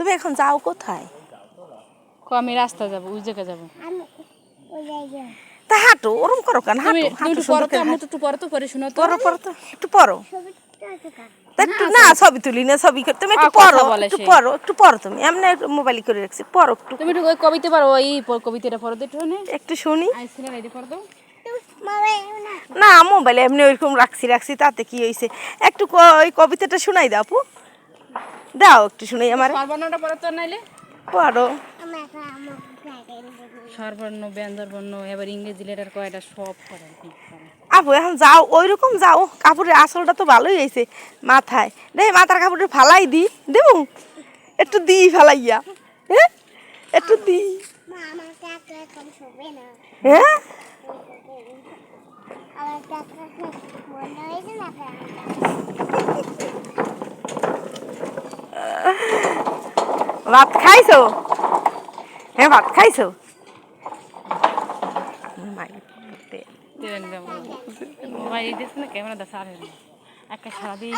তুমি এখন যাও কোথায়? আমি রাস্তা যাবো, ওই জায়গায় যাবো। তা হাঁটো, ওরম করো কেন? তুমি হাঁটো হাঁটো, একটু সুন্দর পড়ো তো, করে আমি হাঁটো। একটু পড়ো তো, পড়ে শোনো তো। পড়ো পড়ো তো, একটু পড়ো। একটু না ছবি তুলি না, ছবি তুমি একটু কথা পড়ো, বলে একটু সে। পড়ো, একটু পড়ো। তুমি এমনি মোবাইল করে রাখছি, পড়ো একটু। তুমি একটু ওই কবিতা পারো, ওই কবিতাটা পড়ো তো একটু। একটু শুনি। আইসিনা রেডি পড়ো তো। না মোবাইলে এমনি ওইরকম রাখছি, তাতে কি হয়েছে? একটু ওই কবিতাটা শোনাই দাও আপু, দাও একটু শুনাই আমার। স্বরবর্ণটা পড়ো তো, নাইলে পড়ো। স্বরবর্ণ, ব্যঞ্জনবর্ণ, এবার ইংরেজি লেটার কয়টা সব পড়ো। আপু এখন যাও, ওইরকম যাও। কাপড়ের আসলটা তো ভালোই হয়েছে মাথায়। দেখ মাথার কাপড়টা ফালাই দি, দেবো একটু দি ফালাইয়া। হ্যাঁ একটু দি। হ্যাঁ ভাত খাইছো? হ্যাঁ ভাত খাইছো? মোবাইল দিস না, ক্যামেরা দা সারে একটা সারাদিন